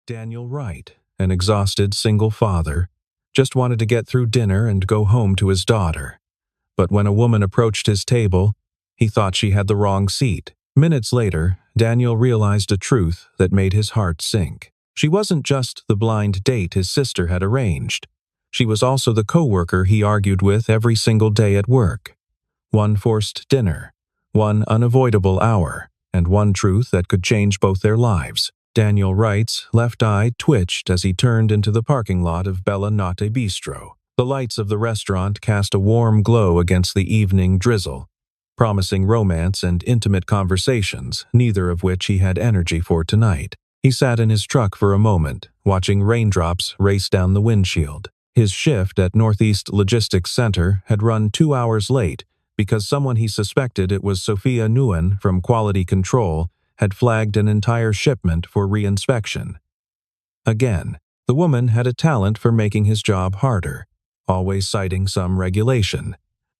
Daniel Wright, an exhausted single father, just wanted to get through dinner and go home to his daughter. But when a woman approached his table, he thought she had the wrong seat. Minutes later, Daniel realized a truth that made his heart sink. She wasn't just the blind date his sister had arranged. She was also the coworker he argued with every single day at work. One forced dinner, one unavoidable hour, and one truth that could change both their lives. Daniel Wright's left eye twitched as he turned into the parking lot of Bella Notte Bistro. The lights of the restaurant cast a warm glow against the evening drizzle, promising romance and intimate conversations, neither of which he had energy for tonight. He sat in his truck for a moment, watching raindrops race down the windshield. His shift at Northeast Logistics Center had run 2 hours late because someone he suspected it was Sophia Nguyen from Quality Control had flagged an entire shipment for reinspection. Again, the woman had a talent for making his job harder, always citing some regulation,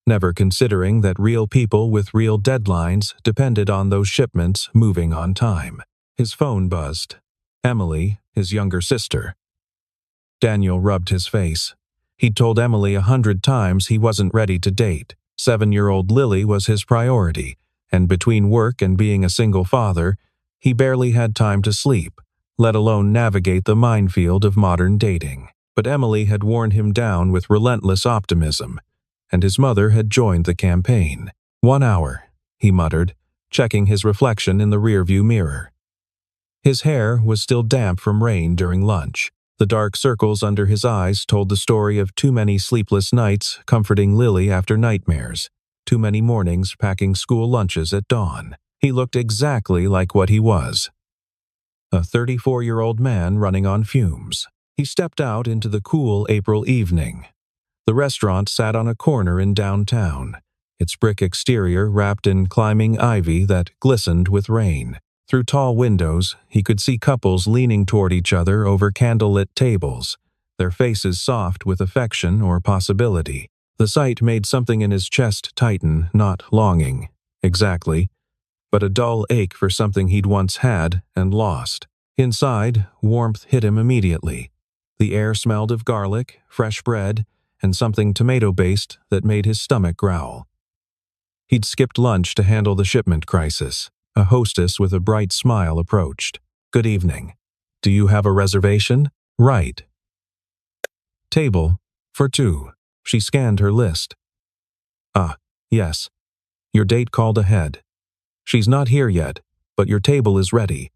never considering that real people with real deadlines depended on those shipments moving on time. His phone buzzed. Emily, his younger sister. Daniel rubbed his face. He'd told Emily 100 times he wasn't ready to date. 7-year-old Lily was his priority, and between work and being a single father, he barely had time to sleep, let alone navigate the minefield of modern dating. But Emily had worn him down with relentless optimism, and his mother had joined the campaign. 1 hour, he muttered, checking his reflection in the rearview mirror. His hair was still damp from rain during lunch. The dark circles under his eyes told the story of too many sleepless nights comforting Lily after nightmares, too many mornings packing school lunches at dawn. He looked exactly like what he was. A 34-year-old man running on fumes. He stepped out into the cool April evening. The restaurant sat on a corner in downtown, its brick exterior wrapped in climbing ivy that glistened with rain. Through tall windows, he could see couples leaning toward each other over candlelit tables, their faces soft with affection or possibility. The sight made something in his chest tighten, not longing, exactly, but a dull ache for something he'd once had and lost. Inside, warmth hit him immediately. The air smelled of garlic, fresh bread, and something tomato-based that made his stomach growl. He'd skipped lunch to handle the shipment crisis. A hostess with a bright smile approached. "Good evening. Do you have a reservation?" "Right." "Table for 2. She scanned her list. "Ah, yes. Your date called ahead. She's not here yet, but your table is ready.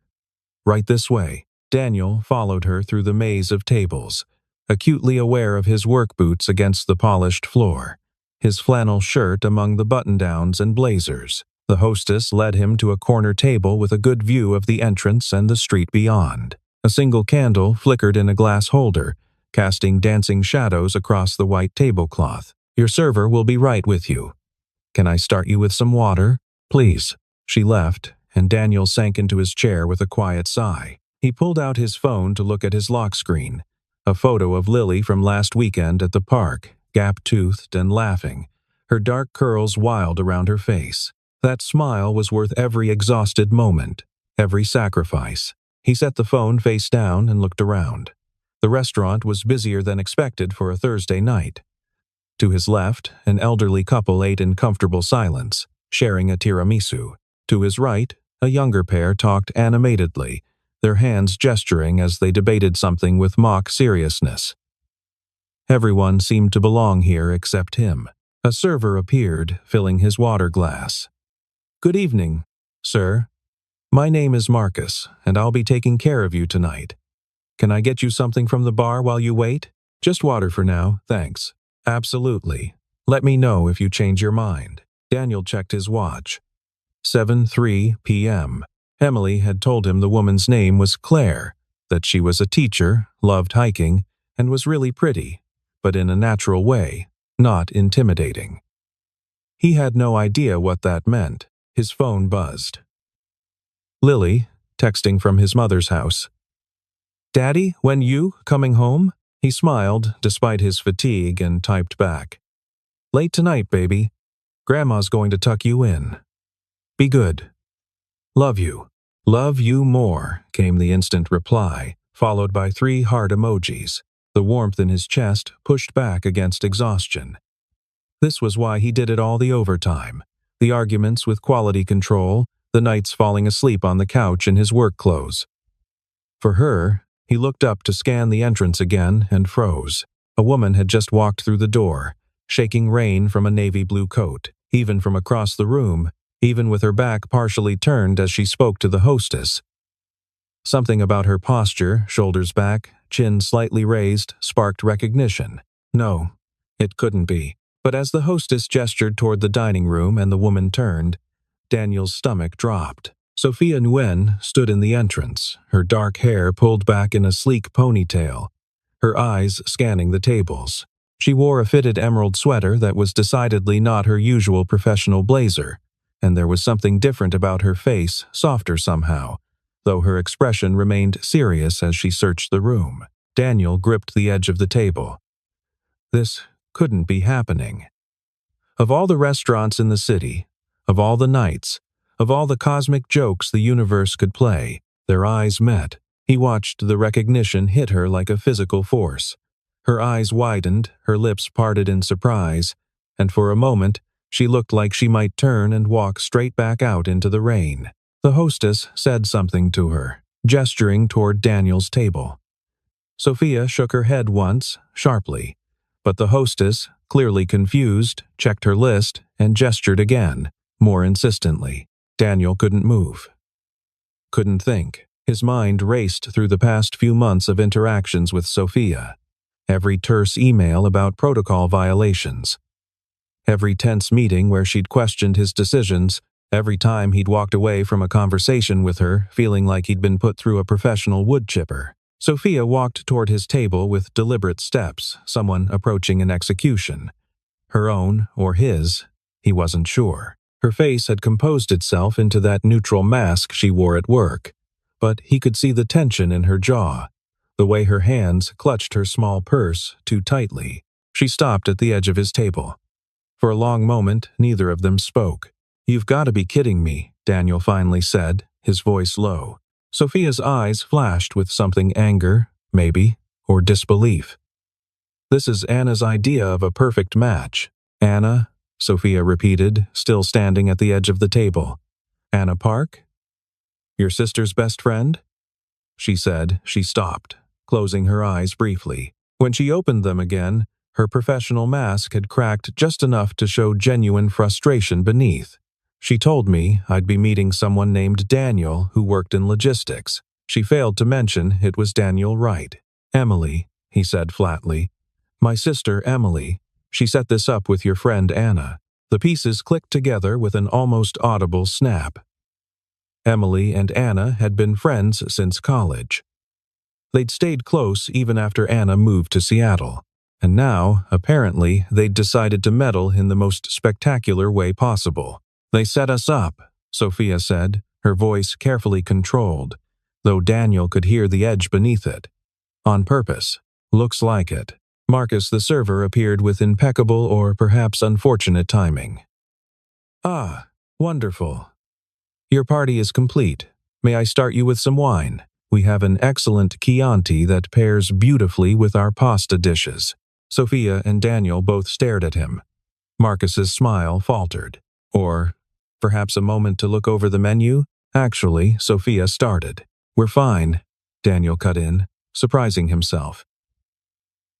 Right this way." Daniel followed her through the maze of tables, acutely aware of his work boots against the polished floor, his flannel shirt among the button-downs and blazers. The hostess led him to a corner table with a good view of the entrance and the street beyond. A single candle flickered in a glass holder, casting dancing shadows across the white tablecloth. "Your server will be right with you. Can I start you with some water?" "Please." She left, and Daniel sank into his chair with a quiet sigh. He pulled out his phone to look at his lock screen, a photo of Lily from last weekend at the park, gap-toothed and laughing, her dark curls wild around her face. That smile was worth every exhausted moment, every sacrifice. He set the phone face down and looked around. The restaurant was busier than expected for a Thursday night. To his left, an elderly couple ate in comfortable silence, sharing a tiramisu. To his right, a younger pair talked animatedly, their hands gesturing as they debated something with mock seriousness. Everyone seemed to belong here except him. A server appeared, filling his water glass. "Good evening, sir. My name is Marcus, and I'll be taking care of you tonight. Can I get you something from the bar while you wait?" "Just water for now, thanks." "Absolutely. Let me know if you change your mind." Daniel checked his watch. 7:03 p.m. Emily had told him the woman's name was Claire, that she was a teacher, loved hiking, and was really pretty, but in a natural way, not intimidating. He had no idea what that meant. His phone buzzed. Lily, texting from his mother's house. "Daddy, when you coming home?" He smiled, despite his fatigue, and typed back. "Late tonight, baby. Grandma's going to tuck you in. Be good. Love you." "Love you more," came the instant reply, followed by 3 heart emojis. The warmth in his chest pushed back against exhaustion. This was why he did it all: the overtime, the arguments with quality control, the nights falling asleep on the couch in his work clothes. For her, he looked up to scan the entrance again and froze. A woman had just walked through the door, shaking rain from a navy blue coat. Even from across the room, even with her back partially turned as she spoke to the hostess. Something about her posture, shoulders back, chin slightly raised, sparked recognition. No, it couldn't be. But as the hostess gestured toward the dining room and the woman turned, Daniel's stomach dropped. Sophia Nguyen stood in the entrance, her dark hair pulled back in a sleek ponytail, her eyes scanning the tables. She wore a fitted emerald sweater that was decidedly not her usual professional blazer, and there was something different about her face, softer somehow, though her expression remained serious as she searched the room. Daniel gripped the edge of the table. This couldn't be happening. Of all the restaurants in the city, of all the nights, of all the cosmic jokes the universe could play, their eyes met. He watched the recognition hit her like a physical force. Her eyes widened, her lips parted in surprise, and for a moment, she looked like she might turn and walk straight back out into the rain. The hostess said something to her, gesturing toward Daniel's table. Sophia shook her head once, sharply, but the hostess, clearly confused, checked her list and gestured again, more insistently. Daniel couldn't move. Couldn't think. His mind raced through the past few months of interactions with Sophia. Every terse email about protocol violations. Every tense meeting where she'd questioned his decisions. Every time he'd walked away from a conversation with her, feeling like he'd been put through a professional wood chipper. Sophia walked toward his table with deliberate steps, someone approaching an execution. Her own or his, he wasn't sure. Her face had composed itself into that neutral mask she wore at work, but he could see the tension in her jaw, the way her hands clutched her small purse too tightly. She stopped at the edge of his table. For a long moment, neither of them spoke. "You've got to be kidding me," Daniel finally said, his voice low. Sophia's eyes flashed with something: anger, maybe, or disbelief. "This is Anna's idea of a perfect match." "Anna?" Sophia repeated, still standing at the edge of the table. "Anna Park? Your sister's best friend?" She said. She stopped, closing her eyes briefly. When she opened them again, her professional mask had cracked just enough to show genuine frustration beneath. "She told me I'd be meeting someone named Daniel who worked in logistics." She failed to mention it was Daniel Wright. "Emily," he said flatly. "My sister Emily. She set this up with your friend Anna." The pieces clicked together with an almost audible snap. Emily and Anna had been friends since college. They'd stayed close even after Anna moved to Seattle. And now, apparently, they'd decided to meddle in the most spectacular way possible. "They set us up," Sophia said, her voice carefully controlled, though Daniel could hear the edge beneath it. "On purpose. Looks like it." Marcus, the server, appeared with impeccable or perhaps unfortunate timing. "Ah, wonderful. Your party is complete. May I start you with some wine? We have an excellent Chianti that pairs beautifully with our pasta dishes." Sophia and Daniel both stared at him. Marcus's smile faltered. "Or perhaps a moment to look over the menu?" Actually, Sophia started. "We're fine," Daniel cut in, surprising himself.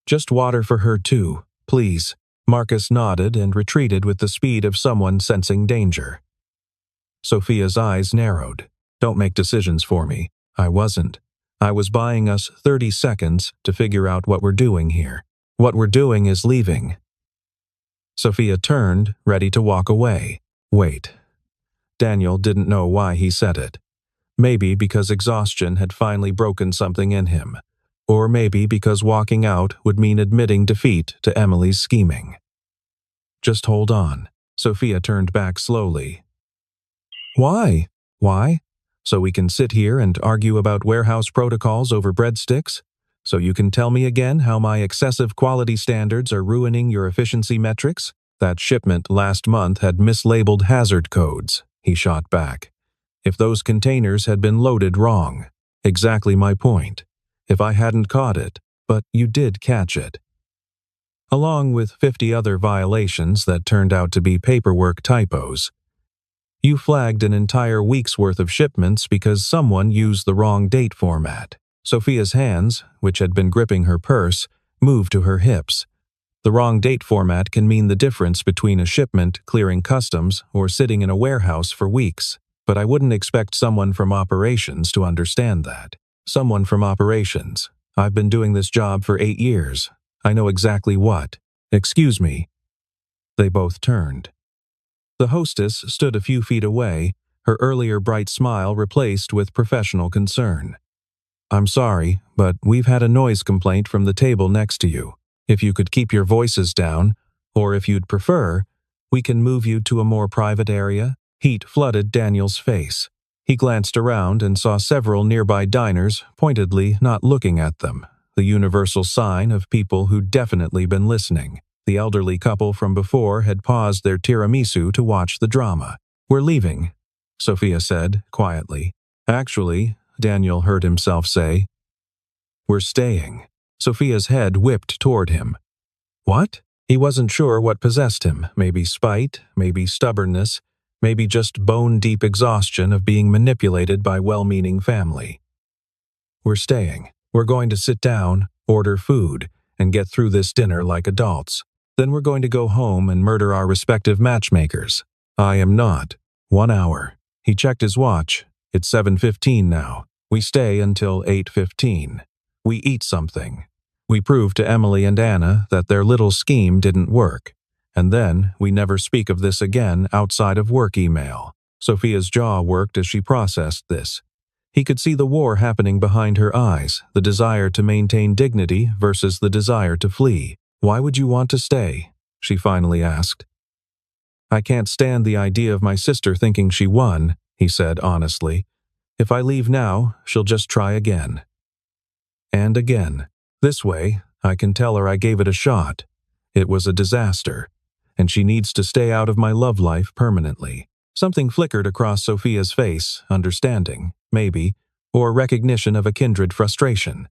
"Just water for her too, please." Marcus nodded and retreated with the speed of someone sensing danger. Sophia's eyes narrowed. "Don't make decisions for me." "I wasn't. I was buying us 30 seconds to figure out what we're doing here. What we're doing is leaving." Sophia turned, ready to walk away. Wait. Daniel didn't know why he said it. Maybe because exhaustion had finally broken something in him. Or maybe because walking out would mean admitting defeat to Emily's scheming. "Just hold on." Sophia turned back slowly. "Why? Why? So we can sit here and argue about warehouse protocols over breadsticks? So you can tell me again how my excessive quality standards are ruining your efficiency metrics?" "That shipment last month had mislabeled hazard codes," he shot back. "If those containers had been loaded wrong." "Exactly my point. if I hadn't caught it, but you did catch it. Along with 50 other violations that turned out to be paperwork typos. You flagged an entire week's worth of shipments because someone used the wrong date format. Sophia's hands, which had been gripping her purse, moved to her hips. The wrong date format can mean the difference between a shipment clearing customs or sitting in a warehouse for weeks, but I wouldn't expect someone from operations to understand that. Someone from operations. I've been doing this job for 8 years. I know exactly what. Excuse me. They both turned. The hostess stood a few feet away, her earlier bright smile replaced with professional concern. I'm sorry, but we've had a noise complaint from the table next to you. If you could keep your voices down, or if you'd prefer, we can move you to a more private area. Heat flooded Daniel's face. He glanced around and saw several nearby diners pointedly not looking at them, the universal sign of people who'd definitely been listening. The elderly couple from before had paused their tiramisu to watch the drama. We're leaving, Sophia said, quietly. Actually, Daniel heard himself say. We're staying. Sophia's head whipped toward him. What? He wasn't sure what possessed him. Maybe spite, maybe stubbornness, maybe just bone-deep exhaustion of being manipulated by well-meaning family. We're staying. We're going to sit down, order food, and get through this dinner like adults. Then we're going to go home and murder our respective matchmakers. I am not. 1 hour. He checked his watch. It's 7:15 now. We stay until 8:15. We eat something. We prove to Emily and Anna that their little scheme didn't work. And then we never speak of this again outside of work email. Sophia's jaw worked as she processed this. He could see the war happening behind her eyes, the desire to maintain dignity versus the desire to flee. Why would you want to stay? She finally asked. I can't stand the idea of my sister thinking she won, he said honestly. If I leave now, she'll just try again. And again. This way, I can tell her I gave it a shot. It was a disaster, and she needs to stay out of my love life permanently. Something flickered across Sophia's face, understanding, maybe, or recognition of a kindred frustration.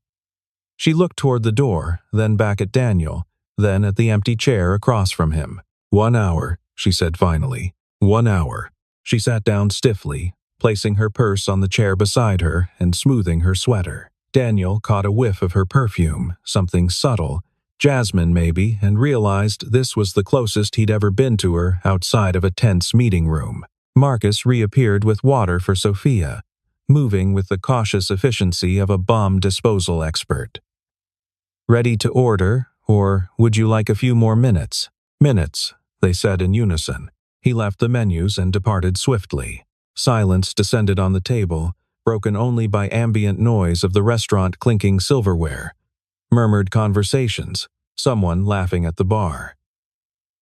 She looked toward the door, then back at Daniel, then at the empty chair across from him. 1 hour, she said finally. 1 hour. She sat down stiffly, placing her purse on the chair beside her and smoothing her sweater. Daniel caught a whiff of her perfume, something subtle, jasmine maybe, and realized this was the closest he'd ever been to her outside of a tense meeting room. Marcus reappeared with water for Sophia, moving with the cautious efficiency of a bomb disposal expert. Ready to order, or would you like a few more minutes? Minutes, they said in unison. He left the menus and departed swiftly. Silence descended on the table, broken only by ambient noise of the restaurant clinking silverware. Murmured conversations, someone laughing at the bar.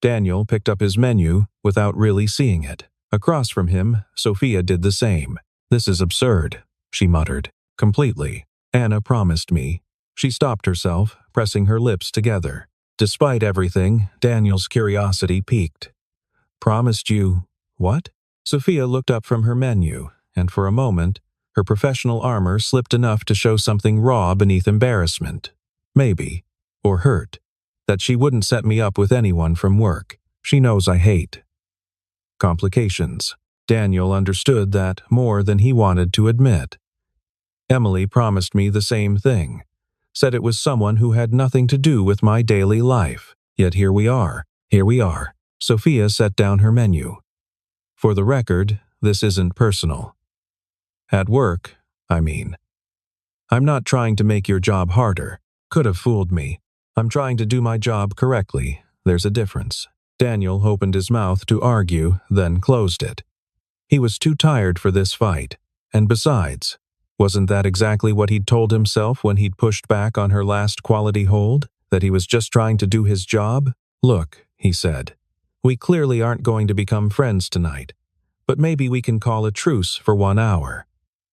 Daniel picked up his menu without really seeing it. Across from him, Sophia did the same. This is absurd, she muttered. Completely. Anna promised me. She stopped herself, pressing her lips together. Despite everything, Daniel's curiosity piqued. Promised you what? Sophia looked up from her menu, and for a moment, her professional armor slipped enough to show something raw beneath embarrassment. Maybe. Or hurt. That she wouldn't set me up with anyone from work. She knows I hate. Complications. Daniel understood that more than he wanted to admit. Emily promised me the same thing. Said it was someone who had nothing to do with my daily life. Yet here we are. Here we are. Sophia set down her menu. For the record, this isn't personal. At work, I mean. I'm not trying to make your job harder. Could have fooled me. I'm trying to do my job correctly. There's a difference. Daniel opened his mouth to argue, then closed it. He was too tired for this fight. And besides, wasn't that exactly what he'd told himself when he'd pushed back on her last quality hold? That he was just trying to do his job? Look, he said, we clearly aren't going to become friends tonight. But maybe we can call a truce for 1 hour.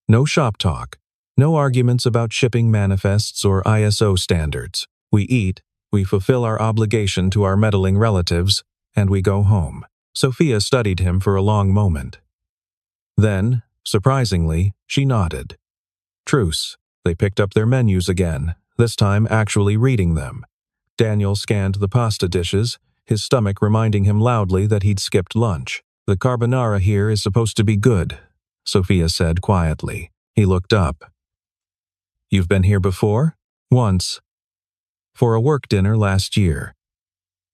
No shop talk. No arguments about shipping manifests or ISO standards. We eat, we fulfill our obligation to our meddling relatives, and we go home. Sophia studied him for a long moment. Then, surprisingly, she nodded. Truce. They picked up their menus again, this time actually reading them. Daniel scanned the pasta dishes, his stomach reminding him loudly that he'd skipped lunch. "The carbonara here is supposed to be good," Sophia said quietly. He looked up. "You've been here before?" "Once. For a work dinner last year."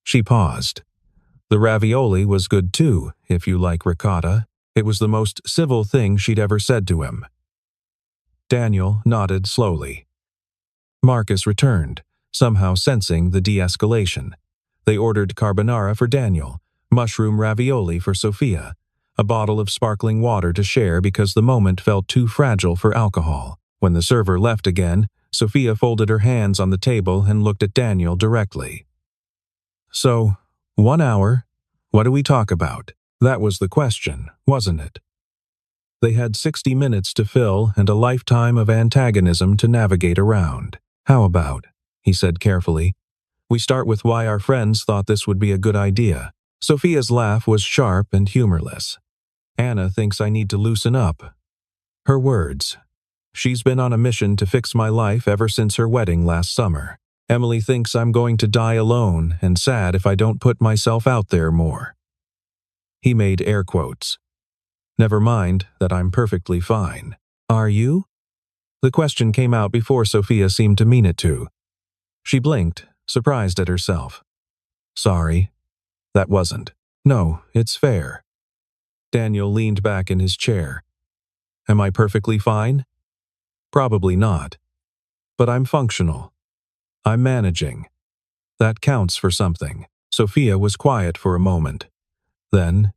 She paused. "The ravioli was good too, if you like ricotta." It was the most civil thing she'd ever said to him. Daniel nodded slowly. Marcus returned, somehow sensing the de-escalation. They ordered carbonara for Daniel, mushroom ravioli for Sophia, a bottle of sparkling water to share because the moment felt too fragile for alcohol. When the server left again, Sophia folded her hands on the table and looked at Daniel directly. "So, 1 hour, what do we talk about?" That was the question, wasn't it? They had 60 minutes to fill and a lifetime of antagonism to navigate around. "How about," he said carefully, "we start with why our friends thought this would be a good idea." Sophia's laugh was sharp and humorless. "Anna thinks I need to loosen up." Her words. "She's been on a mission to fix my life ever since her wedding last summer. Emily thinks I'm going to die alone and sad if I don't put myself out there more." He made air quotes. "Never mind that I'm perfectly fine." "Are you?" The question came out before Sophia seemed to mean it to. She blinked, surprised at herself. "Sorry. That wasn't." "No, it's fair." Daniel leaned back in his chair. "Am I perfectly fine?" "Probably not. But I'm functional. I'm managing. That counts for something." Sophia was quiet for a moment. Then,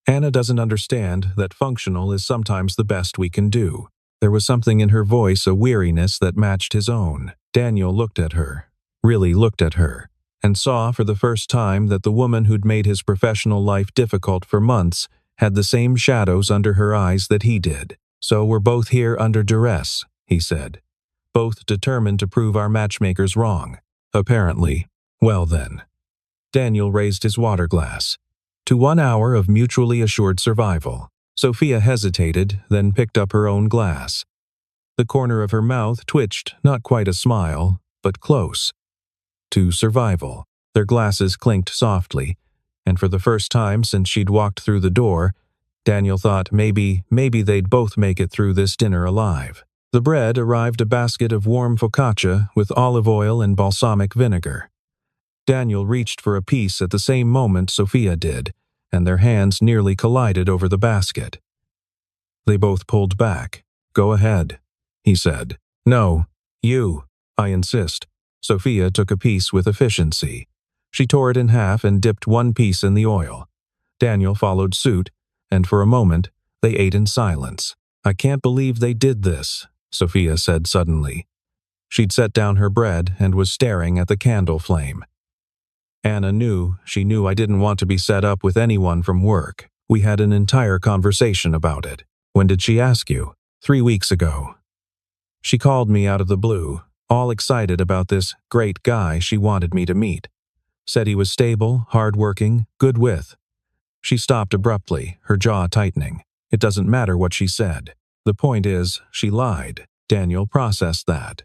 "Anna doesn't understand that functional is sometimes the best we can do." There was something in her voice, a weariness that matched his own. Daniel looked at her, really looked at her, and saw for the first time that the woman who'd made his professional life difficult for months had the same shadows under her eyes that he did. "So we're both here under duress," he said. "Both determined to prove our matchmakers wrong." "Apparently. Well then." Daniel raised his water glass. "To 1 hour of mutually assured survival." Sophia hesitated, then picked up her own glass. The corner of her mouth twitched, not quite a smile, but close. "To survival." Their glasses clinked softly, and for the first time since she'd walked through the door, Daniel thought maybe they'd both make it through this dinner alive. The bread arrived, a basket of warm focaccia with olive oil and balsamic vinegar. Daniel reached for a piece at the same moment Sophia did, and their hands nearly collided over the basket. They both pulled back. "Go ahead," he said. "No, you. I insist." Sophia took a piece with efficiency. She tore it in half and dipped one piece in the oil. Daniel followed suit, and for a moment, they ate in silence. "I can't believe they did this," Sophia said suddenly. She'd set down her bread and was staring at the candle flame. "Anna knew, she knew I didn't want to be set up with anyone from work. We had an entire conversation about it." "When did she ask you?" 3 weeks ago. She called me out of the blue, all excited about this great guy she wanted me to meet. Said he was stable, hard-working, good with. She stopped abruptly, her jaw tightening. It doesn't matter what she said. The point is, she lied. Daniel processed that.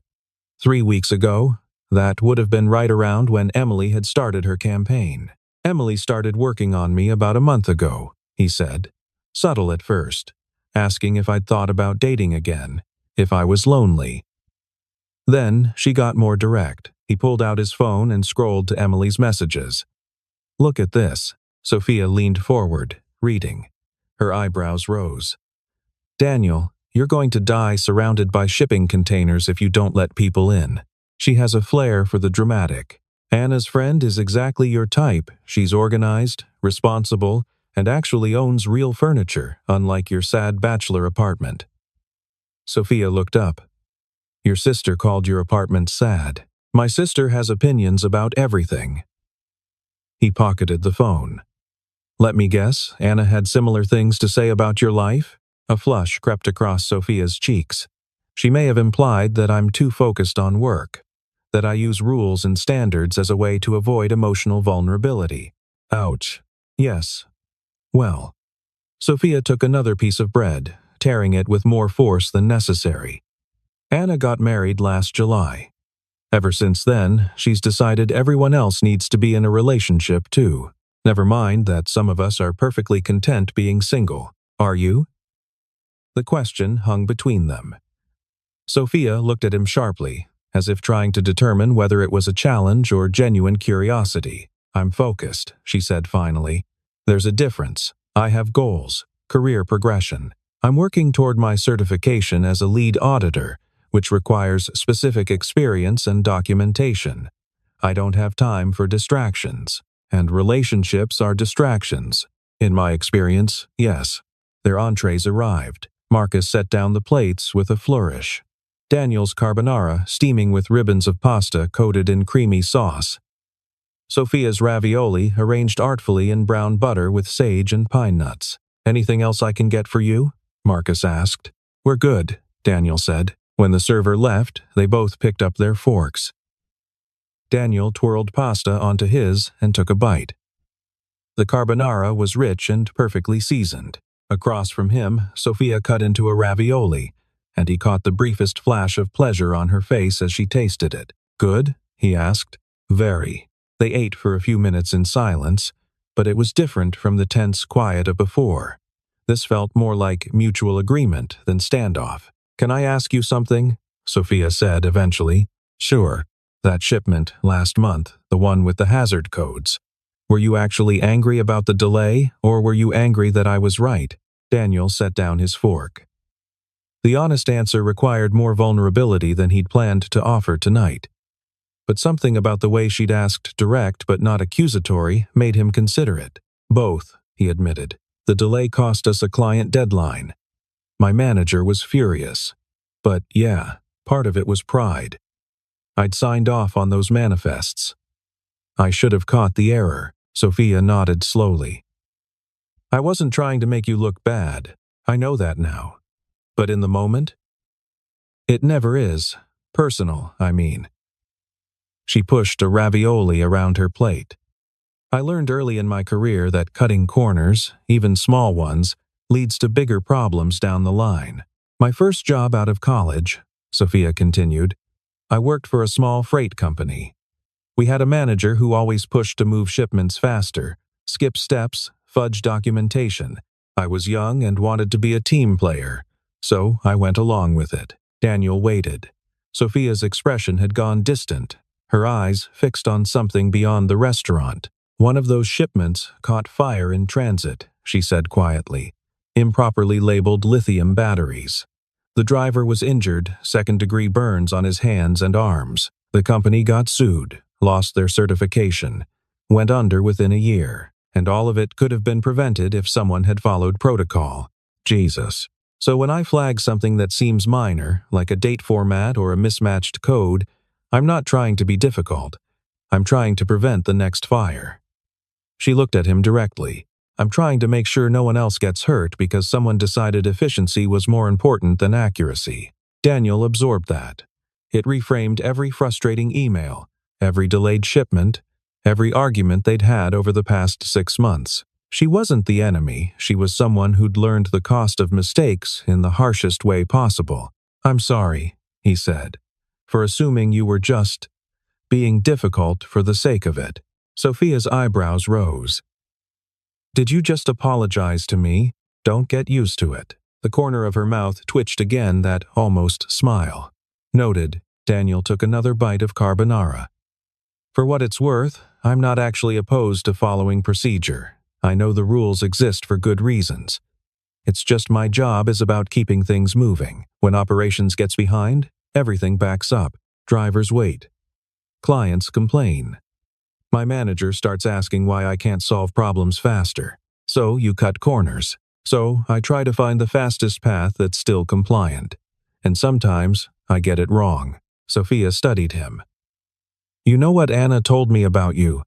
3 weeks ago, that would have been right around when Emily had started her campaign. "Emily started working on me about a month ago," he said. Subtle at first, asking if I'd thought about dating again, if I was lonely. Then she got more direct. He pulled out his phone and scrolled to Emily's messages. "Look at this." Sophia leaned forward, reading. Her eyebrows rose. "Daniel, you're going to die surrounded by shipping containers if you don't let people in." She has a flair for the dramatic. "Anna's friend is exactly your type. She's organized, responsible, and actually owns real furniture, unlike your sad bachelor apartment." Sophia looked up. "Your sister called your apartment sad." "My sister has opinions about everything." He pocketed the phone. "Let me guess, Anna had similar things to say about your life?" A flush crept across Sophia's cheeks. "She may have implied that I'm too focused on work, that I use rules and standards as a way to avoid emotional vulnerability." Ouch. "Yes. Well." Sophia took another piece of bread, tearing it with more force than necessary. Anna got married last July. Ever since then, she's decided everyone else needs to be in a relationship too. Never mind that some of us are perfectly content being single. Are you? The question hung between them. Sophia looked at him sharply, as if trying to determine whether it was a challenge or genuine curiosity. I'm focused, she said finally. There's a difference. I have goals, career progression. I'm working toward my certification as a lead auditor, which requires specific experience and documentation. I don't have time for distractions, and relationships are distractions. In my experience, yes. Their entrees arrived. Marcus set down the plates with a flourish. Daniel's carbonara steaming with ribbons of pasta coated in creamy sauce. Sophia's ravioli arranged artfully in brown butter with sage and pine nuts. Anything else I can get for you? Marcus asked. We're good, Daniel said. When the server left, they both picked up their forks. Daniel twirled pasta onto his and took a bite. The carbonara was rich and perfectly seasoned. Across from him, Sophia cut into a ravioli, and he caught the briefest flash of pleasure on her face as she tasted it. Good? He asked. Very. They ate for a few minutes in silence, but it was different from the tense quiet of before. This felt more like mutual agreement than standoff. Can I ask you something? Sophia said eventually. Sure. That shipment last month, the one with the hazard codes. Were you actually angry about the delay, or were you angry that I was right? Daniel set down his fork. The honest answer required more vulnerability than he'd planned to offer tonight. But something about the way she'd asked direct but not accusatory made him consider it. Both, he admitted. The delay cost us a client deadline. My manager was furious. But yeah, part of it was pride. I'd signed off on those manifests. I should have caught the error. Sophia nodded slowly. I wasn't trying to make you look bad. I know that now. But in the moment? It never is. Personal, I mean. She pushed a ravioli around her plate. I learned early in my career that cutting corners, even small ones, leads to bigger problems down the line. My first job out of college, Sophia continued, I worked for a small freight company. We had a manager who always pushed to move shipments faster, skip steps, fudge documentation. I was young and wanted to be a team player, so I went along with it. Daniel waited. Sophia's expression had gone distant, her eyes fixed on something beyond the restaurant. One of those shipments caught fire in transit, she said quietly. Improperly labeled lithium batteries. The driver was injured, second-degree burns on his hands and arms. The company got sued, lost their certification, went under within a year, and all of it could have been prevented if someone had followed protocol. Jesus. So when I flag something that seems minor, like a date format or a mismatched code, I'm not trying to be difficult. I'm trying to prevent the next fire. She looked at him directly. I'm trying to make sure no one else gets hurt because someone decided efficiency was more important than accuracy. Daniel absorbed that. It reframed every frustrating email, every delayed shipment, every argument they'd had over the past 6 months. She wasn't the enemy, she was someone who'd learned the cost of mistakes in the harshest way possible. I'm sorry, he said, for assuming you were just being difficult for the sake of it. Sophia's eyebrows rose. Did you just apologize to me? Don't get used to it. The corner of her mouth twitched again, that almost smile. Noted, Daniel took another bite of carbonara. For what it's worth, I'm not actually opposed to following procedure. I know the rules exist for good reasons. It's just my job is about keeping things moving. When operations gets behind, everything backs up. Drivers wait. Clients complain. My manager starts asking why I can't solve problems faster. So you cut corners. So I try to find the fastest path that's still compliant. And sometimes I get it wrong. Sophia studied him. You know what Anna told me about you?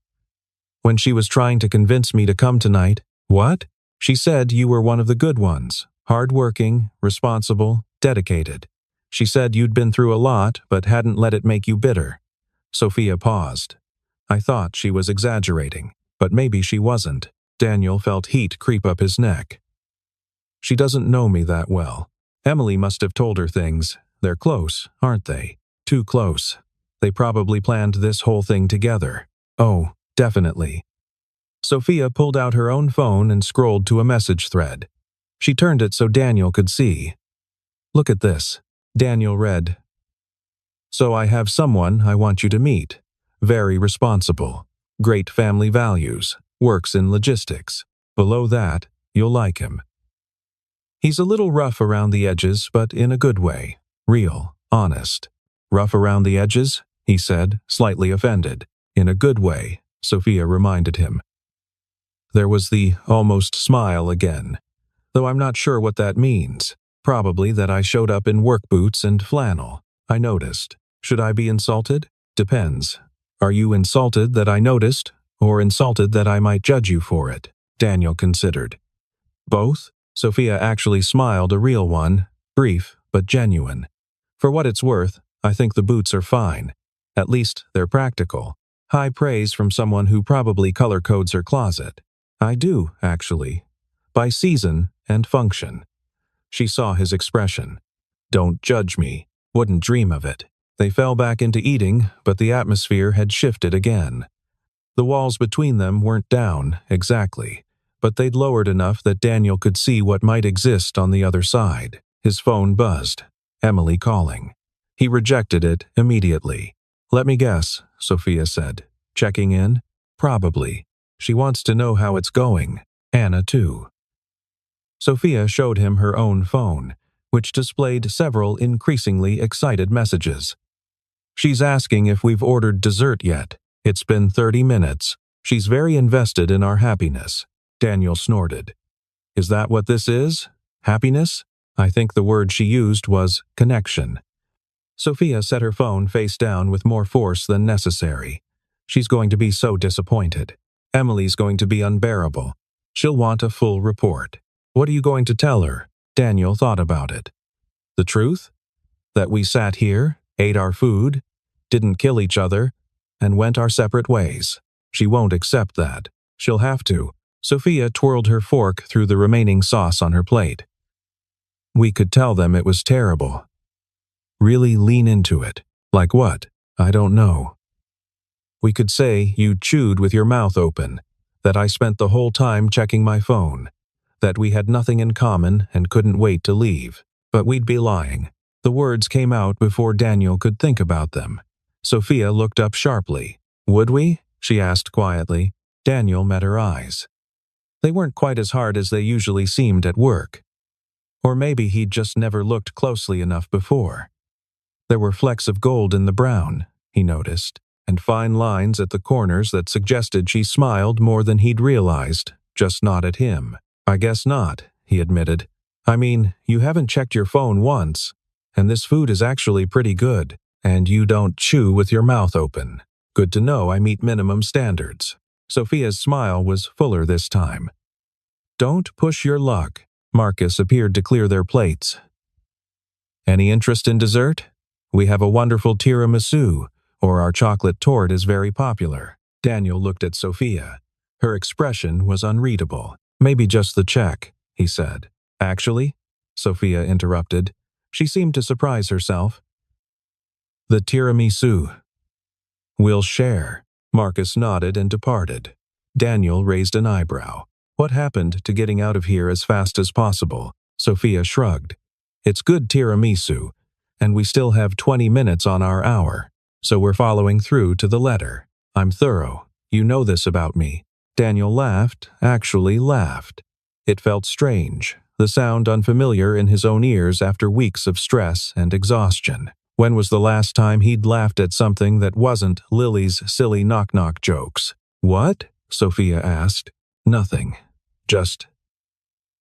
When she was trying to convince me to come tonight. What? She said you were one of the good ones. Hard-working, responsible, dedicated. She said you'd been through a lot but hadn't let it make you bitter. Sophia paused. I thought she was exaggerating, but maybe she wasn't. Daniel felt heat creep up his neck. She doesn't know me that well. Emily must have told her things, They're close, aren't they? Too close. They probably planned this whole thing together. Oh, definitely. Sophia pulled out her own phone and scrolled to a message thread. She turned it so Daniel could see. Look at this. Daniel read, "So I have someone I want you to meet. Very responsible. Great family values. Works in logistics. Below that, you'll like him. He's a little rough around the edges, but in a good way. Real, honest." "Rough around the edges?" he said, slightly offended. "In a good way," Sophia reminded him. There was the almost smile again, though I'm not sure what that means. Probably that I showed up in work boots and flannel. I noticed. Should I be insulted? Depends. Are you insulted that I noticed, or insulted that I might judge you for it? Daniel considered. Both? Sophia actually smiled, a real one, brief but genuine. For what it's worth, I think the boots are fine. At least they're practical. High praise from someone who probably color codes her closet. I do, actually. By season and function. She saw his expression. Don't judge me. Wouldn't dream of it. They fell back into eating, but the atmosphere had shifted again. The walls between them weren't down, exactly, but they'd lowered enough that Daniel could see what might exist on the other side. His phone buzzed. Emily calling. He rejected it immediately. "Let me guess," Sophia said. "Checking in?" "Probably. She wants to know how it's going. Anna, too." Sophia showed him her own phone, which displayed several increasingly excited messages. "She's asking if we've ordered dessert yet. It's been 30 minutes. She's very invested in our happiness." Daniel snorted. "Is that what this is? Happiness?" I think the word she used was connection. Sophia set her phone face down with more force than necessary. She's going to be so disappointed. Emily's going to be unbearable. She'll want a full report. What are you going to tell her? Daniel thought about it. The truth? That we sat here, ate our food, didn't kill each other, and went our separate ways. She won't accept that. She'll have to. Sophia twirled her fork through the remaining sauce on her plate. We could tell them it was terrible. Really lean into it. Like what? I don't know. We could say you chewed with your mouth open, that I spent the whole time checking my phone, that we had nothing in common and couldn't wait to leave. But we'd be lying. The words came out before Daniel could think about them. Sophia looked up sharply. Would we? She asked quietly. Daniel met her eyes. They weren't quite as hard as they usually seemed at work. Or maybe he'd just never looked closely enough before. There were flecks of gold in the brown, he noticed, and fine lines at the corners that suggested she smiled more than he'd realized, just not at him. I guess not, he admitted. I mean, you haven't checked your phone once, and this food is actually pretty good, and you don't chew with your mouth open. Good to know I meet minimum standards. Sophia's smile was fuller this time. Don't push your luck. Marcus appeared to clear their plates. Any interest in dessert? We have a wonderful tiramisu, or our chocolate torte is very popular. Daniel looked at Sophia. Her expression was unreadable. Maybe just the check, he said. Actually, Sophia interrupted. She seemed to surprise herself. The tiramisu. We'll share. Marcus nodded and departed. Daniel raised an eyebrow. What happened to getting out of here as fast as possible? Sophia shrugged. It's good tiramisu, and we still have 20 minutes on our hour, so we're following through to the letter. I'm thorough. You know this about me. Daniel laughed, actually laughed. It felt strange, the sound unfamiliar in his own ears after weeks of stress and exhaustion. When was the last time he'd laughed at something that wasn't Lily's silly knock-knock jokes? What? Sophia asked. Nothing. Just,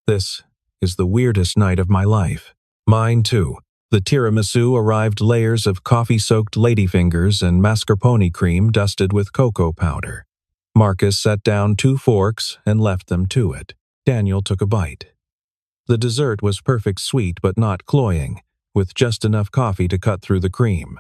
this is the weirdest night of my life. Mine too. The tiramisu arrived layers of coffee-soaked ladyfingers and mascarpone cream dusted with cocoa powder. Marcus set down 2 forks and left them to it. Daniel took a bite. The dessert was perfect sweet but not cloying, with just enough coffee to cut through the cream.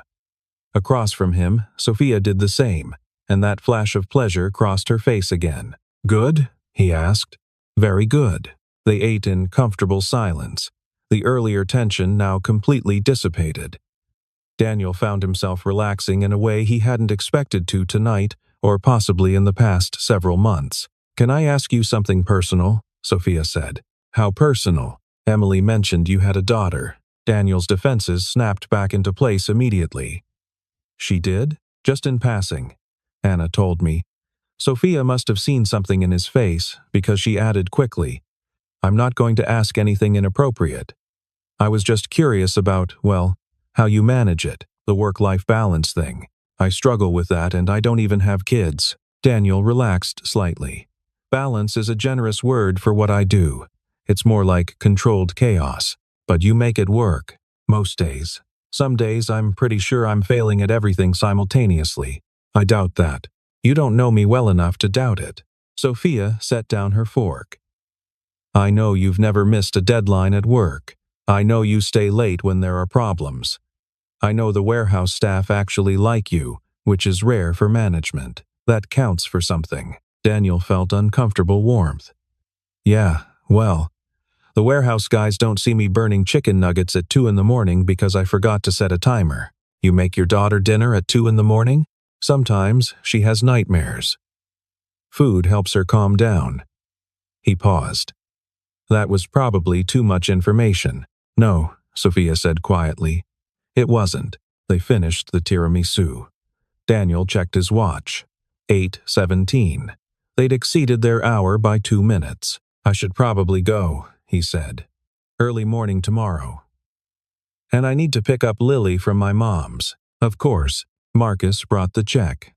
Across from him, Sophia did the same, and that flash of pleasure crossed her face again. Good? He asked. Very good. They ate in comfortable silence. the earlier tension now completely dissipated. Daniel found himself relaxing in a way he hadn't expected to tonight or possibly in the past several months. "Can I ask you something personal?" Sophia said. "How personal?" "Emily mentioned you had a daughter." Daniel's defenses snapped back into place immediately. "She did? Just in passing. Anna told me." Sophia must have seen something in his face because she added quickly, "I'm not going to ask anything inappropriate. I was just curious about, well, how you manage it, the work-life balance thing. I struggle with that and I don't even have kids." Daniel relaxed slightly. "Balance is a generous word for what I do. It's more like controlled chaos. But you make it work. Most days. Some days I'm pretty sure I'm failing at everything simultaneously. I doubt that. You don't know me well enough to doubt it." Sophia set down her fork. "I know you've never missed a deadline at work. I know you stay late when there are problems. I know the warehouse staff actually like you, which is rare for management. That counts for something." Daniel felt uncomfortable warmth. "Yeah, well, the warehouse guys don't see me burning chicken nuggets at 2 in the morning because I forgot to set a timer. You make your daughter dinner at 2 in the morning? Sometimes she has nightmares. Food helps her calm down." He paused. That was probably too much information. "No," Sophia said quietly. "It wasn't." They finished the tiramisu. Daniel checked his watch. 8:17. They'd exceeded their hour by 2 minutes. "I should probably go," he said. "Early morning tomorrow. And I need to pick up Lily from my mom's." Of course, Marcus brought the check.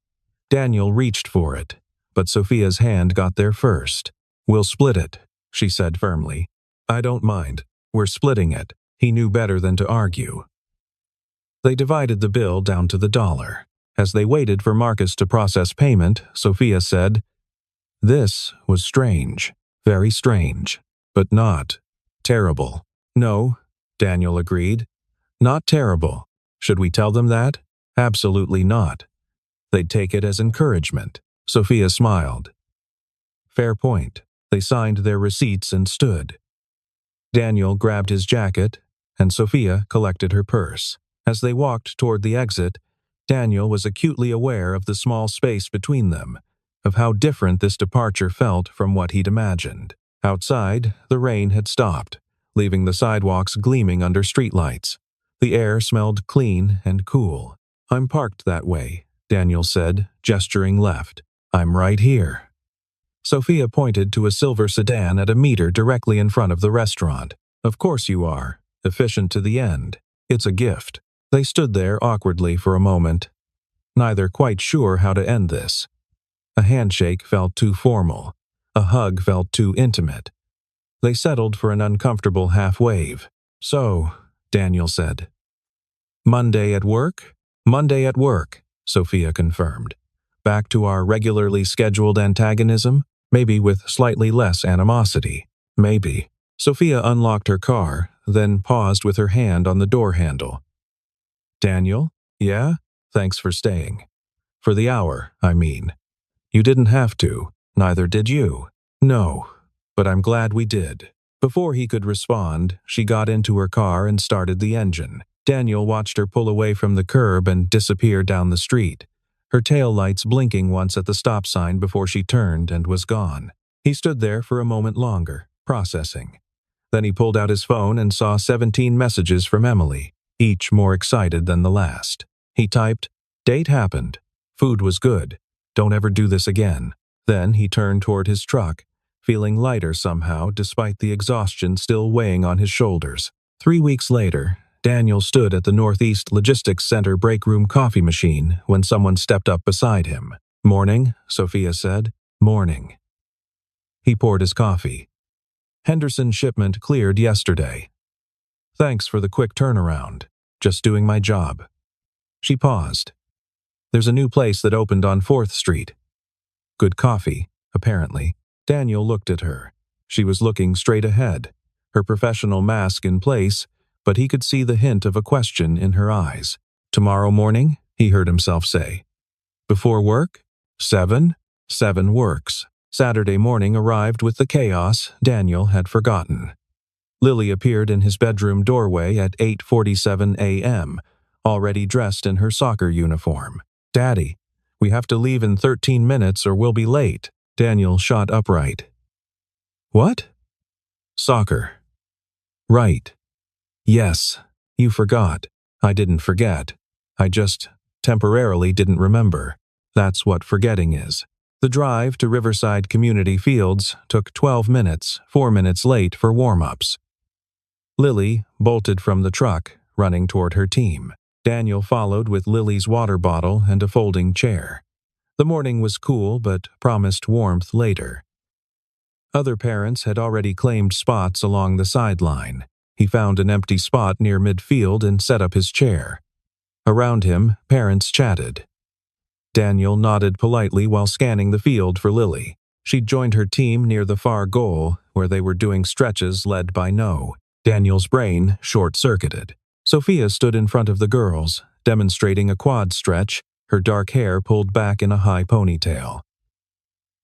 Daniel reached for it, but Sophia's hand got there first. "We'll split it," she said firmly. "I don't mind. We're splitting it." He knew better than to argue. They divided the bill down to the dollar. As they waited for Marcus to process payment, Sophia said, "This was strange. Very strange. But not terrible." "No," Daniel agreed. "Not terrible. Should we tell them that?" "Absolutely not. They'd take it as encouragement." Sophia smiled. "Fair point." They signed their receipts and stood. Daniel grabbed his jacket, and Sophia collected her purse. As they walked toward the exit, Daniel was acutely aware of the small space between them, of how different this departure felt from what he'd imagined. Outside, the rain had stopped, leaving the sidewalks gleaming under streetlights. The air smelled clean and cool. "I'm parked that way," Daniel said, gesturing left. "I'm right here." Sophia pointed to a silver sedan at a meter directly in front of the restaurant. "Of course you are. Efficient to the end. It's a gift." They stood there awkwardly for a moment, neither quite sure how to end this. A handshake felt too formal. A hug felt too intimate. They settled for an uncomfortable half-wave. "So," Daniel said. "Monday at work?" "Monday at work," Sophia confirmed. "Back to our regularly scheduled antagonism, maybe with slightly less animosity." "Maybe." Sophia unlocked her car, then paused with her hand on the door handle. "Daniel? Yeah? Thanks for staying. For the hour, I mean. You didn't have to. Neither did you." "No, but I'm glad we did." Before he could respond, she got into her car and started the engine. Daniel watched her pull away from the curb and disappear down the street, her taillights blinking once at the stop sign before she turned and was gone. He stood there for a moment longer, processing. Then he pulled out his phone and saw 17 messages from Emily, each more excited than the last. He typed, "Date happened. Food was good. Don't ever do this again." Then he turned toward his truck, feeling lighter somehow despite the exhaustion still weighing on his shoulders. 3 weeks later, Daniel stood at the Northeast Logistics Center break room coffee machine when someone stepped up beside him. "Morning," Sophia said. "Morning." He poured his coffee. "Henderson shipment cleared yesterday. Thanks for the quick turnaround. Just doing my job." She paused. "There's a new place that opened on 4th Street. Good coffee, apparently." Daniel looked at her. She was looking straight ahead, her professional mask in place, but he could see the hint of a question in her eyes. "Tomorrow morning?" he heard himself say. "Before work? 7? 7 works." Saturday morning arrived with the chaos Daniel had forgotten. Lily appeared in his bedroom doorway at 8:47 a.m., already dressed in her soccer uniform. "Daddy, we have to leave in 13 minutes or we'll be late." Daniel shot upright. "What?" "Soccer." "Right. Yes, you forgot." "I didn't forget. I just temporarily didn't remember. That's what forgetting is." The drive to Riverside Community Fields took 12 minutes, 4 minutes late for warm-ups. Lily bolted from the truck, running toward her team. Daniel followed with Lily's water bottle and a folding chair. The morning was cool but promised warmth later. Other parents had already claimed spots along the sideline. He found an empty spot near midfield and set up his chair. Around him, parents chatted. Daniel nodded politely while scanning the field for Lily. She'd joined her team near the far goal, where they were doing stretches led by No. Daniel's brain short-circuited. Sophia stood in front of the girls, demonstrating a quad stretch, her dark hair pulled back in a high ponytail.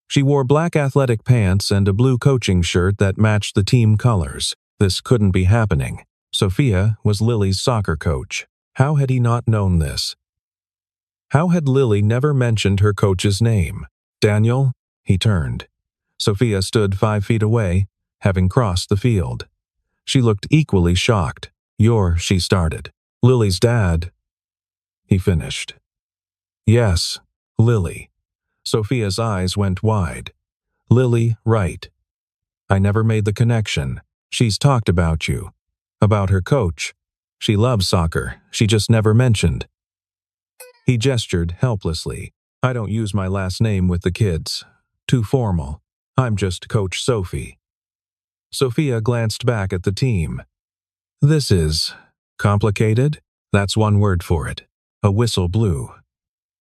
She wore black athletic pants and a blue coaching shirt that matched the team colors. This couldn't be happening. Sophia was Lily's soccer coach. How had he not known this? How had Lily never mentioned her coach's name? "Daniel?" He turned. Sophia stood 5 feet away, having crossed the field. She looked equally shocked. She started. "Lily's dad." He finished. "Yes, Lily." Sophia's eyes went wide. "Lily, right. I never made the connection. She's talked about you. About her coach. She loves soccer. She just never mentioned." He gestured helplessly. "I don't use my last name with the kids. Too formal. I'm just Coach Sophie." Sophia glanced back at the team. "This is complicated?" That's one word for it. A whistle blew.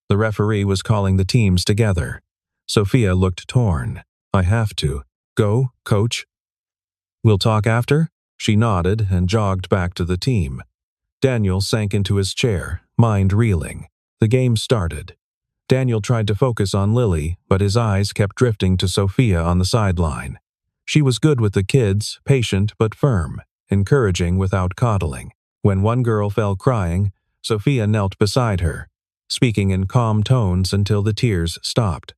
The referee was calling the teams together. Sophia looked torn. "I have to. Go, coach." "We'll talk after?" She nodded and jogged back to the team. Daniel sank into his chair, mind reeling. The game started. Daniel tried to focus on Lily, but his eyes kept drifting to Sophia on the sideline. She was good with the kids, patient but firm, encouraging without coddling. When one girl fell crying, Sophia knelt beside her, speaking in calm tones until the tears stopped.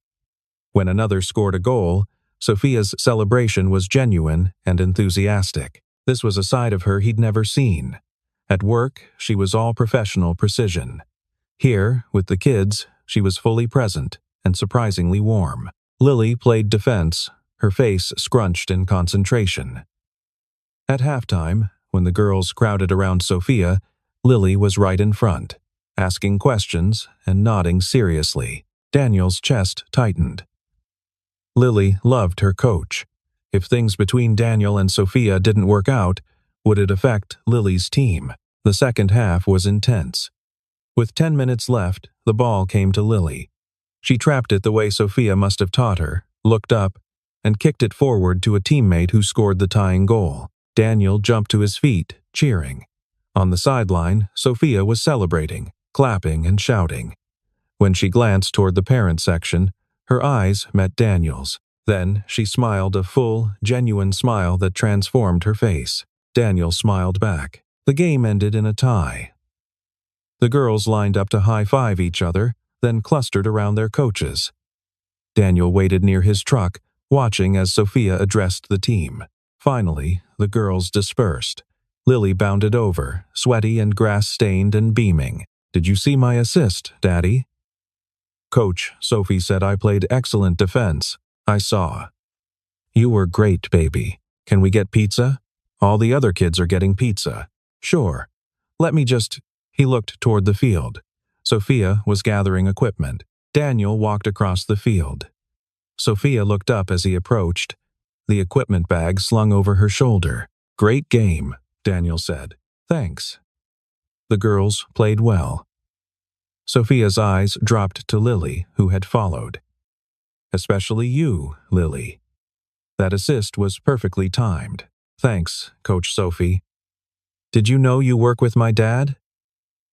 When another scored a goal, Sophia's celebration was genuine and enthusiastic. This was a side of her he'd never seen. At work, she was all professional precision. Here, with the kids, she was fully present and surprisingly warm. Lily played defense, her face scrunched in concentration. At halftime, when the girls crowded around Sophia, Lily was right in front, asking questions and nodding seriously. Daniel's chest tightened. Lily loved her coach. If things between Daniel and Sophia didn't work out, would it affect Lily's team? The second half was intense. With 10 minutes left, the ball came to Lily. She trapped it the way Sophia must have taught her, looked up, and kicked it forward to a teammate who scored the tying goal. Daniel jumped to his feet, cheering. On the sideline, Sophia was celebrating, clapping and shouting. When she glanced toward the parent section, her eyes met Daniel's. Then she smiled a full, genuine smile that transformed her face. Daniel smiled back. The game ended in a tie. The girls lined up to high-five each other, then clustered around their coaches. Daniel waited near his truck, watching as Sophia addressed the team. Finally, the girls dispersed. Lily bounded over, sweaty and grass-stained and beaming. "Did you see my assist, Daddy?" "Coach, Sophie said I played excellent defense. I saw." "You were great, baby. Can we get pizza? All the other kids are getting pizza." "Sure. Let me just..." He looked toward the field. Sophia was gathering equipment. Daniel walked across the field. Sophia looked up as he approached, the equipment bag slung over her shoulder. "Great game," Daniel said. "Thanks." The girls played well. Sophia's eyes dropped to Lily, who had followed. "Especially you, Lily. That assist was perfectly timed. Thanks, Coach Sophie. Did you know you work with my dad?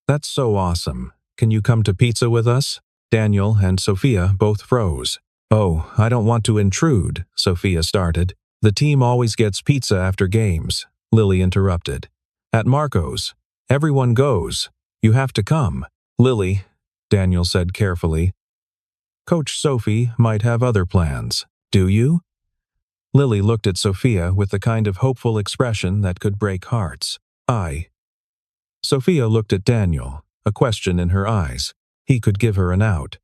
That's so awesome. Can you come to pizza with us?" Daniel and Sophia both froze. "Oh, I don't want to intrude," Sophia started. "The team always gets pizza after games. Lily interrupted. At Marco's. Everyone goes. You have to come. Lily, Daniel said carefully. Coach Sophie might have other plans. Do you? Lily looked at Sophia with the kind of hopeful expression that could break hearts. I. Sophia looked at Daniel, a question in her eyes. He could give her an out.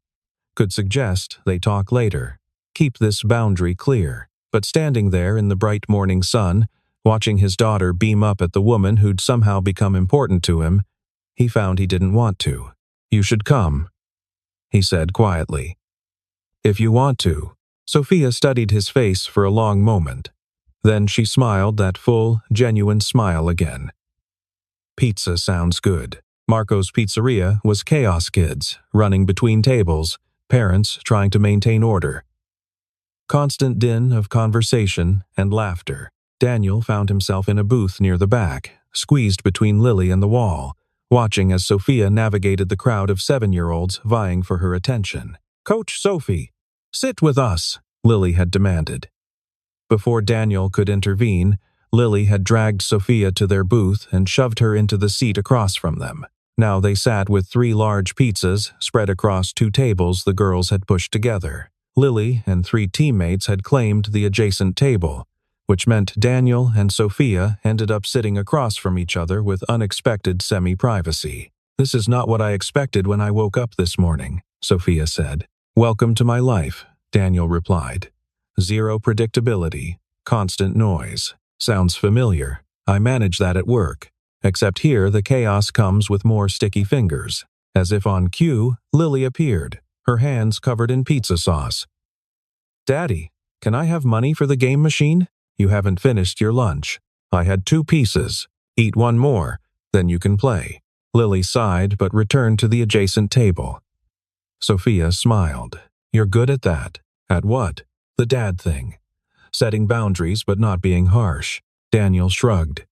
Could suggest they talk later. Keep this boundary clear. But standing there in the bright morning sun, watching his daughter beam up at the woman who'd somehow become important to him, he found he didn't want to. You should come, he said quietly. If you want to. Sophia studied his face for a long moment. Then she smiled that full, genuine smile again. Pizza sounds good. Marco's Pizzeria was chaos kids, running between tables, parents trying to maintain order. Constant din of conversation and laughter. Daniel found himself in a booth near the back, squeezed between Lily and the wall, watching as Sophia navigated the crowd of 7-year-olds vying for her attention. Coach Sophie, sit with us, Lily had demanded. Before Daniel could intervene, Lily had dragged Sophia to their booth and shoved her into the seat across from them. Now they sat with 3 large pizzas spread across 2 tables the girls had pushed together. Lily and 3 teammates had claimed the adjacent table, which meant Daniel and Sophia ended up sitting across from each other with unexpected semi-privacy. This is not what I expected when I woke up this morning, Sophia said. Welcome to my life, Daniel replied. Zero predictability, constant noise. Sounds familiar. I manage that at work. Except here the chaos comes with more sticky fingers. As if on cue, Lily appeared, her hands covered in pizza sauce. Daddy, can I have money for the game machine? You haven't finished your lunch. I had 2 pieces. Eat 1 more, then you can play. Lily sighed but returned to the adjacent table. Sophia smiled. You're good at that. At what? The dad thing. Setting boundaries but not being harsh. Daniel shrugged.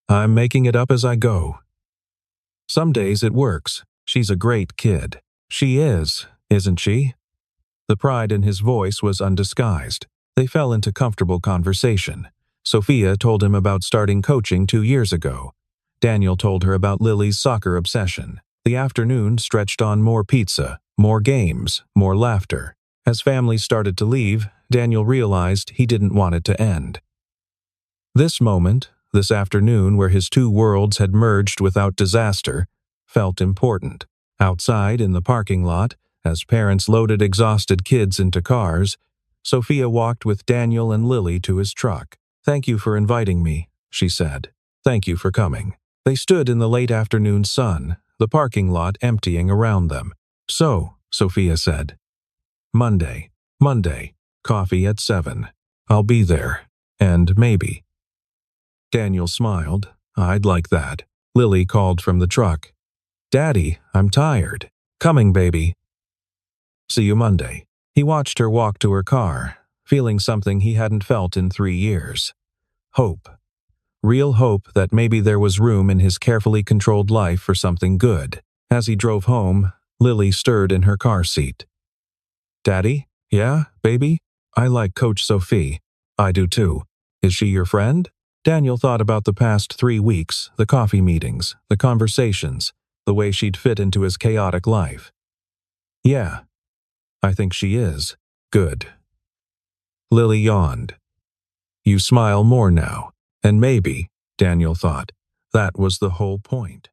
I'm making it up as I go. Some days it works. She's a great kid. She is, isn't she? The pride in his voice was undisguised. They fell into comfortable conversation. Sophia told him about starting coaching 2 years ago. Daniel told her about Lily's soccer obsession. The afternoon stretched on more pizza, more games, more laughter. As families started to leave, Daniel realized he didn't want it to end. This moment, this afternoon where his 2 worlds had merged without disaster, felt important. Outside in the parking lot, as parents loaded exhausted kids into cars, Sophia walked with Daniel and Lily to his truck. Thank you for inviting me, she said. Thank you for coming. They stood in the late afternoon sun, the parking lot emptying around them. So, Sophia said. Monday, coffee at 7. I'll be there. And maybe. Daniel smiled. I'd like that. Lily called from the truck. Daddy, I'm tired. Coming, baby. See you Monday. He watched her walk to her car, feeling something he hadn't felt in 3 years. Hope. Real hope that maybe there was room in his carefully controlled life for something good. As he drove home, Lily stirred in her car seat. Daddy? Yeah, baby? I like Coach Sophie. I do too. Is she your friend? Daniel thought about the past 3 weeks, the coffee meetings, the conversations, the way she'd fit into his chaotic life. Yeah, I think she is. Good. Lily yawned. You smile more now. And maybe, Daniel thought, that was the whole point.